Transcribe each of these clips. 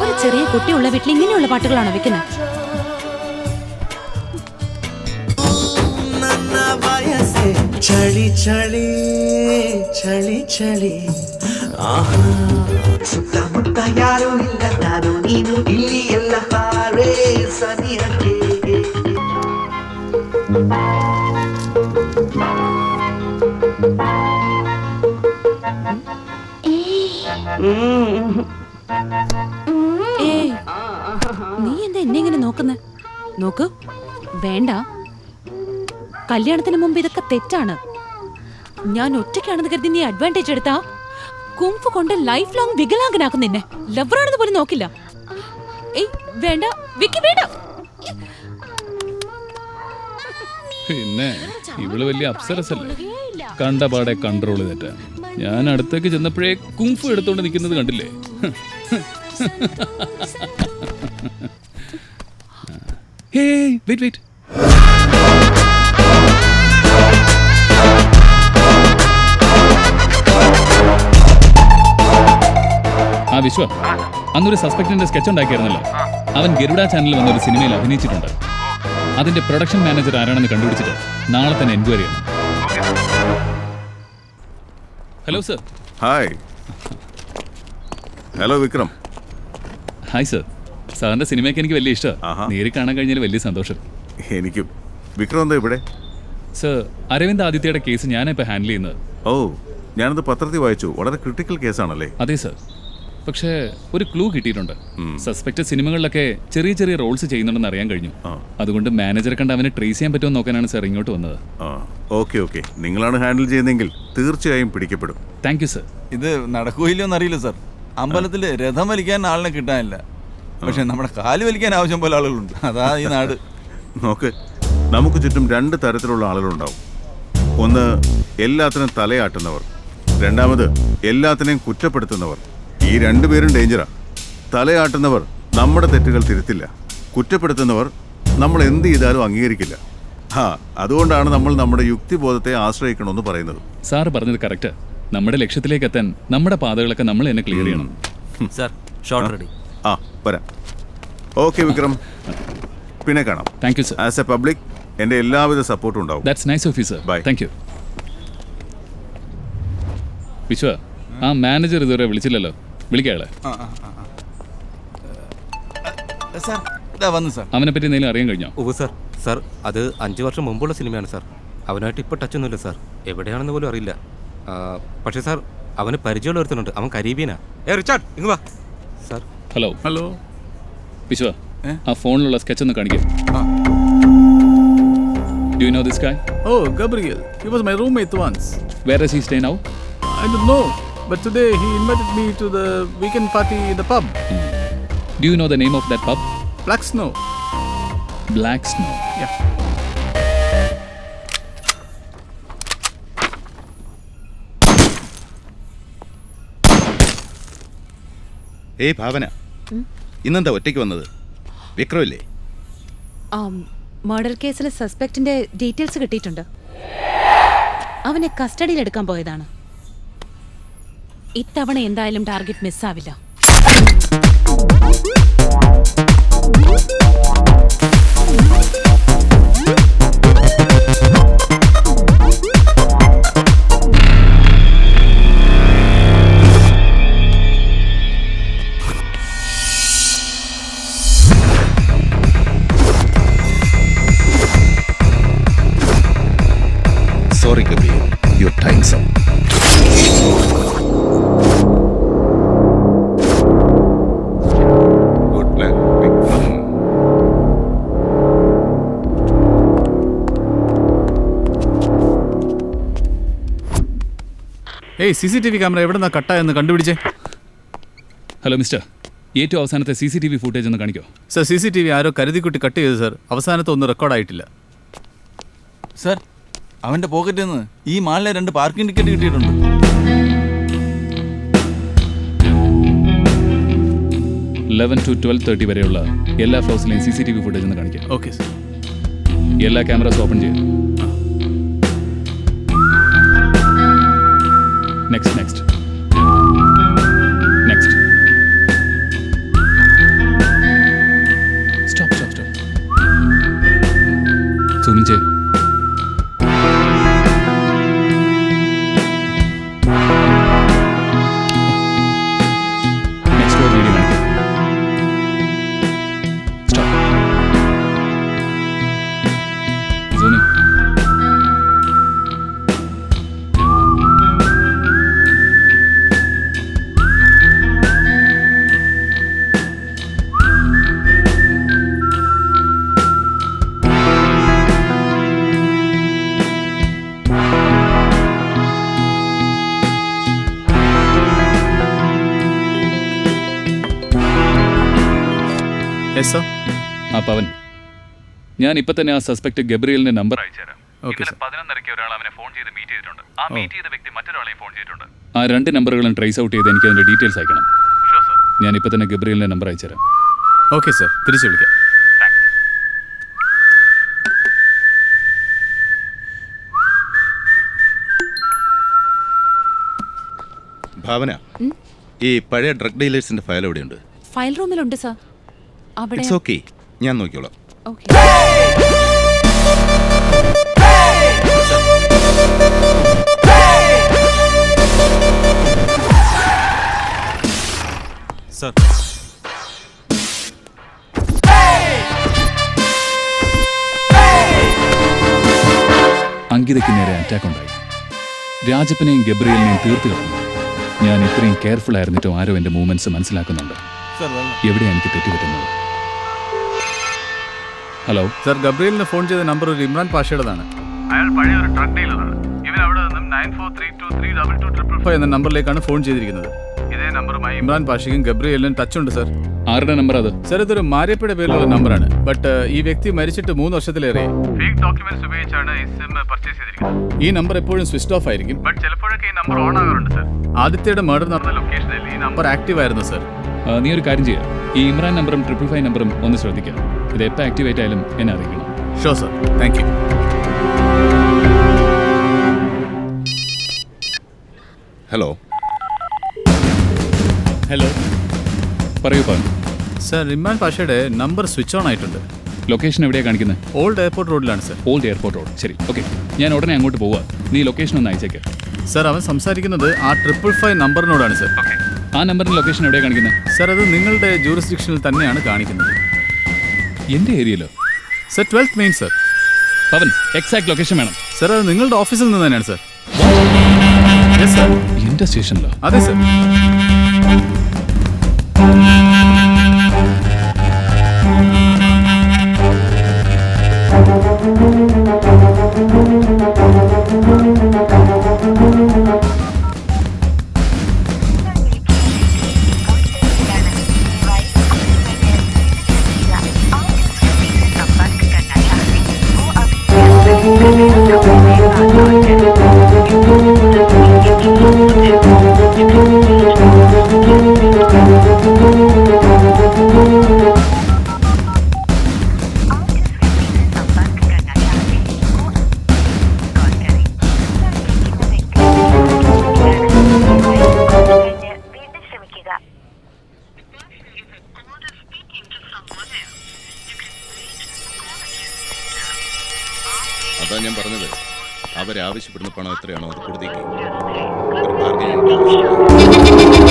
ഒരു ചെറിയ കുട്ടിയുള്ള വീട്ടിൽ ഇങ്ങനെയുള്ള പാട്ടുകളാണോ വെക്കുന്നത്? ಚಳಿ ಚಳಿ ಚಳಿ ಚಳಿ ಸುತ್ತಮುತ್ತ ಯಾರು ಇಲ್ಲ, ನಾನು ನೀನು ಇಲ್ಲಿ ಎಲ್ಲ ಹಾರೇ ಸನಿಹಕ್ಕೆ. നീ എന്താ എന്നെ ഇങ്ങനെ നോക്കുന്നെ? നോക്ക്, വേണ്ട. കല്യാണത്തിന് മുമ്പ് ഇതൊക്കെ തെറ്റാണ്. ഞാൻ ഒറ്റയ്ക്കാണെന്ന് കരുതി നീ അഡ്വാൻറ്റേജ് എടുത്താ കുംഫ് കൊണ്ട് ലൈഫ് ലോങ് വികലാംഗനാക്കും നിന്നെ. ലവറാണെന്ന് പോലും നോക്കില്ല. ഏയ് വേണ്ട വിക്കി, വേണ്ട. പിന്നെ ഇവള് വലിയ അപ്സരസല്ലേ, കണ്ടപാടെ കൺട്രോൾ തെറ്റാ. ഞാൻ അടുത്തേക്ക് ചെന്നപ്പോഴേ കുംഫു എടുത്തോണ്ട് നിൽക്കുന്നത് കണ്ടില്ലേ? ഹേയ് വെയിറ്റ് വെയിറ്റ്, ആ വിശ്വ, അന്നൊരു സസ്പെക്ടിന്റെ സ്കെച്ച് ഉണ്ടാക്കിയായിരുന്നല്ലോ. അവൻ ഗരുഡ ചാനലിൽ വന്നൊരു സിനിമയിൽ അഭിനയിച്ചിട്ടുണ്ട്. അതിന്റെ പ്രൊഡക്ഷൻ മാനേജർ ആരാണെന്ന് കണ്ടുപിടിച്ചിട്ട് നാളെ തന്നെ എൻക്വയറി ചെയ്യണം. Hello sir. Hi. Hello Vikram. Hi sir. സാറിന്റെ സിനിമയൊക്കെ എനിക്ക് വലിയ ഇഷ്ടമാണ്. നേരിൽ കാണാൻ കഴിഞ്ഞാൽ വലിയ സന്തോഷം. എനിക്കും. വിക്രം എന്താ ഇവിടെ? സർ, അരവിന്ദ് ആദിത്യയുടെ കേസ് ഞാനിപ്പോൾ ഹാൻഡിൽ ചെയ്യുന്നത്. ഓ, ഞാനത് പത്രത്തിൽ വായിച്ചു. വളരെ ക്രിട്ടിക്കൽ കേസാണല്ലേ? അതെ സർ. പക്ഷേ ഒരു ക്ലൂ കിട്ടിയിട്ടുണ്ട്. സസ്പെക്ട് സിനിമകളിലൊക്കെ ചെറിയ ചെറിയ റോൾസ് ചെയ്യുന്നുണ്ടെന്ന് അറിയാൻ കഴിഞ്ഞു. അതുകൊണ്ട് മാനേജറെ കണ്ട് അവനെ ട്രേസ് ചെയ്യാൻ പറ്റുമോ നോക്കാനാണ് സർ ഇങ്ങോട്ട് വന്നത്. ഓക്കെ ഓക്കെ, നിങ്ങളാണ് ഹാൻഡിൽ ചെയ്യുന്നതെങ്കിൽ തീർച്ചയായും പിടിക്കപ്പെടും. Thank you sir. ഇത് നടക്കുകയില്ലോ എന്നറിയില്ല സർ. അമ്പലത്തിൽ രഥം വലിക്കാൻ ആളിനെ കിട്ടാനില്ല, പക്ഷെ നമ്മുടെ കാല് വലിക്കാൻ ആവശ്യം പോലെ ആളുകളുണ്ട്. അതാ ഈ നാട്. നോക്ക്, നമുക്ക് ചുറ്റും രണ്ട് തരത്തിലുള്ള ആളുകളുണ്ടാവും. ഒന്ന് എല്ലാത്തിനും തലയാട്ടുന്നവർ, രണ്ടാമത് എല്ലാത്തിനെയും കുറ്റപ്പെടുത്തുന്നവർ. ഈ രണ്ടുപേരും ഡേഞ്ചറാ. തലയാട്ടുന്നവർ നമ്മുടെ തെറ്റുകൾ തിരുത്തില്ല, കുറ്റപ്പെടുത്തുന്നവർ നമ്മൾ എന്ത് ചെയ്താലും അംഗീകരിക്കില്ല. അതുകൊണ്ടാണ് നമ്മൾ നമ്മുടെ യുക്തിബോധത്തെ ആശ്രയിക്കണമെന്ന് പറയുന്നത്. സാറ് പറഞ്ഞത് കറക്റ്റ്. നമ്മുടെ ലക്ഷ്യത്തിലേക്ക് എത്താൻ നമ്മുടെ പാതകളൊക്കെ നമ്മൾ തന്നെ ക്ലിയർ ചെയ്യണം. Sir, shot ready. വരാം. ഓക്കെ വിക്രം, പിന്നെ കാണാം. Thank you sir. As a public എൻ്റെ എല്ലാവിധ സപ്പോർട്ടും ഉണ്ടാവും. That's nice of you sir. Bye. Thank you. Vishwa, ആ മാനേജർ ഇതുവരെ വിളിച്ചില്ലല്ലോ. വിളിക്കാളെ. സാർ ഇതാ വന്നു സാർ. അവനെ പറ്റി എന്തെങ്കിലും അറിയാൻ കഴിഞ്ഞോ? ഓ സർ, സർ അത് 5 വർഷം മുമ്പുള്ള സിനിമയാണ് സാർ. അവനായിട്ട് ഇപ്പോൾ ടച്ചൊന്നുമില്ല സാർ. എവിടെയാണെന്ന് പോലും അറിയില്ല. പക്ഷേ സാർ, അവന് പരിചയമുള്ള ഒരുത്തനുണ്ട്. അവൻ കരീബിയനാ. റിച്ചാർഡ്, ഇങ്ങ് വാ സാർ. ഹലോ. ഹലോ വിശ്വ, ആ ഫോണിലുള്ള സ്കെച്ച് ഒന്ന് കാണിക്കും. Do you know this guy? Oh, Gabriel. He was my roommate once. Where does he stay now? I don't know, but today he invited me to the weekend party in the pub. Do you know the name of that pub? Black Snow. Black Snow. Yeah. ഏയ് ഭാവന, ഇന്നെന്താ ഒറ്റയ്ക്ക് വന്നത്? വിക്രമില്ലേ? Murder കേസിലെ സസ്പെക്ടിന്റെ details കിട്ടിയിട്ടുണ്ട്. അവനെ കസ്റ്റഡിയിൽ എടുക്കാൻ പോയതാണ്. ഇത്തവണ എന്തായാലും target മിസ്സാവില്ല. Sorry, Gabriel. Your time's up. Good plan, Vikram. ഏയ്, CCTV ക്യാമറ എവിടെ നിന്നാ കട്ടായെന്ന് കണ്ടുപിടിച്ചേ. ഹലോ മിസ്റ്റർ, ഏറ്റവും അവസാനത്തെ CCTV ഫുട്ടേജ് ഒന്ന് കാണിക്കോ? സർ, CCTV ആരോ കരുതിക്കുട്ടി കട്ട് ചെയ്തു സർ. അവസാനത്തെ ഒന്നും റെക്കോർഡായിട്ടില്ല. സാർ, അവന്റെ പോക്കറ്റിൽ നിന്ന് ഈ മാളിലെ 2 പാർക്കിംഗ് ടിക്കറ്റ് കിട്ടിയിട്ടുണ്ട്. to 12:30 വരെയുള്ള എല്ലാ ഫ്ലോസിലെയും CCTV ഫുട്ടേജ് ഒന്ന് കാണിക്കാം. Okay sir. എല്ലാ ക്യാമറാസ് ഓപ്പൺ ചെയ്യും. Next next next. Stop stop stop. Zoom in ചെയ്. നെക്സ്റ്റ് ഒരു വീഡിയോ കാണിക്കാം. സ്റ്റോപ്പ്. സൂമിൻ. Yes, sir. ആ പവൻ, ഞാൻ ഇപ്പൊ തന്നെ ആ സസ്പെക്ട് ഗബ്രിയലിന്റെ നമ്പർ അയച്ചുതരാം. Okay, sir. 11:30 ഒരാൾ അവനെ ഫോൺ ചെയ്ത് മീറ്റ് ചെയ്തിട്ടുണ്ട്. ആ മീറ്റ് ചെയ്ത വ്യക്തി മറ്റൊരാളെയും ഫോൺ ചെയ്തിട്ടുണ്ട്. ആ 2 നമ്പറുകളും ട്രേസ് ഔട്ട് ചെയ്ത് എനിക്ക് അതിന്റെ ഡീറ്റെയിൽസ് അയക്കണം. ഞാൻ ഇപ്പൊ തന്നെ ഗബ്രിയലിന്റെ നമ്പർ അയച്ചുതരാം. Okay, sir. തിരിച്ചു വിളിക്കാം. ഭാവന, ഈ പഴയ ഡ്രഗ് ഡീലേഴ്സിന്റെ ഫയൽ എവിടെയുണ്ട്? ഫയൽ റൂമിലുണ്ട് സർ. അവിടെ ഇറ്റ്സ് ഓക്കെ, ഞാൻ നോക്കിയോളാം. ഓക്കെ. സർ, അങ്കിതയ്ക്ക് നേരെ അറ്റാക്ക് ഉണ്ടായി. രാജപ്പനെയും ഗബ്രിയലിനെയും തീർത്ത് കളഞ്ഞു. ഞാൻ ഇത്രയും കെയർഫുൾ ആയിരുന്നിട്ടും ആരോ എൻ്റെ മൂവ്മെന്റ്സ് മനസ്സിലാക്കുന്നുണ്ട്. എവിടെയാണ് എനിക്ക് തെറ്റുപറ്റുന്നത്? ഹലോ സർ, ഗബ്രിയലിന് ഫോൺ ചെയ്ത നമ്പർ ഒരു ഇമ്രാൻ പാഷയുടേതാണ്. അയാൾ പഴയ ഒരു ഡ്രഗ് ഡീലറാണ്. ഇവൻ അവിടെ നിന്നും 9432322255 എന്ന നമ്പറിലേക്കാണ് ഫോൺ ചെയ്തിരിക്കുന്നത്. ഇതേ നമ്പറുമായി ഇമ്രാൻ പാഷയ്ക്കും ഗബ്രിയലിനും ടച്ച് ഉണ്ട് സർ. ആരുടെ നമ്പർ അത്? സർ, ഇതൊരു മാര്യപ്പയുടെ പേരിലുള്ള നമ്പറാണ്. ബട്ട് ഈ വ്യക്തി മരിച്ചിട്ട് 3 വർഷത്തിലേറെ. ഫേക്ക് ഡോക്യുമെന്റ്സ് ഉപയോഗിച്ചാണ് ഈ സിം പർച്ചേസ് ചെയ്തിരിക്കുന്നത്. ഈ നമ്പർ എപ്പോഴും സ്വിച്ച് ഓഫ് ആയിരിക്കും. ബട്ട് ചിലപ്പോഴൊക്കെ ഈ നമ്പർ ഓൺ ആകാറുണ്ട് സർ. ആദിത്യയുടെ മർഡർ നടന്ന ലൊക്കേഷനിൽ ഈ നമ്പർ ആക്റ്റീവ് ആയിരുന്നു സർ. നീ ഒരു കാര്യം ചെയ്യുക, ഈ ഇമ്രാൻ നമ്പറും 555 നമ്പറും ഒന്ന് ശ്രദ്ധിക്കുക. ഇത് എപ്പോൾ ആക്ടിവേറ്റ് ആയാലും എന്നെ അറിയിക്കണം. Sure sir, thank you. Hello hello, പറയൂ പവൻ. സർ, ഇമ്രാൻ പാഷയുടെ നമ്പർ സ്വിച്ച് ഓൺ ആയിട്ടുണ്ട്. ലൊക്കേഷൻ എവിടെയാണ് കാണിക്കുന്നത്? ഓൾഡ് എയർപോർട്ട് റോഡിലാണ് സർ. Old airport road. ശരി, ഓക്കെ. ഞാൻ ഉടനെ അങ്ങോട്ട് പോവുക. നീ ലൊക്കേഷൻ ഒന്ന് അയച്ചേക്ക്. സർ, അവൻ സംസാരിക്കുന്നത് ആ 555 നമ്പറിനോടാണ് സർ. ആ നമ്പറിന്റെ ലൊക്കേഷൻ എവിടെയാണ് കാണിക്കുന്നത്? സർ, അത് നിങ്ങളുടെ ജൂറിസ്ഡിക്ഷനിൽ തന്നെയാണ് കാണിക്കുന്നത്. എൻ്റെ ഏരിയയിലോ? Sir, 12th main sir. Pavan, exact location വേണം. സർ, അത് നിങ്ങളുടെ ഓഫീസിൽ നിന്ന് തന്നെയാണ് സർ. Yes sir. എൻ്റെ സ്റ്റേഷനിലോ? അതെ സർ. അതാ ഞാൻ പറഞ്ഞത്, അവരാവശ്യപ്പെടുന്ന പണം എത്രയാണോ അത് കൊടുത്തേക്ക്. ഒരു ബാർഗൈനിങ് ആവശ്യമില്ല.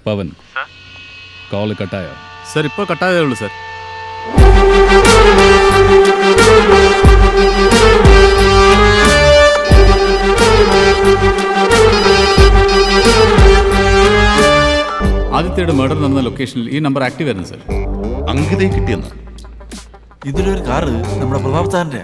പവൻ, കോൾ കട്ടായോ? സർ, ഇപ്പോൾ കട്ടായതേ ഉള്ളൂ സർ. ആദിത്യയുടെ മർഡർ നടന്ന ലൊക്കേഷനിൽ ഈ നമ്പർ ആക്റ്റീവ് ആയിരുന്നു സർ. അങ്കിതയെ കിട്ടിയെന്ന്. ഇതിലൊരു കാറ് നമ്മുടെ പ്രതാപ് സാറിന്റെ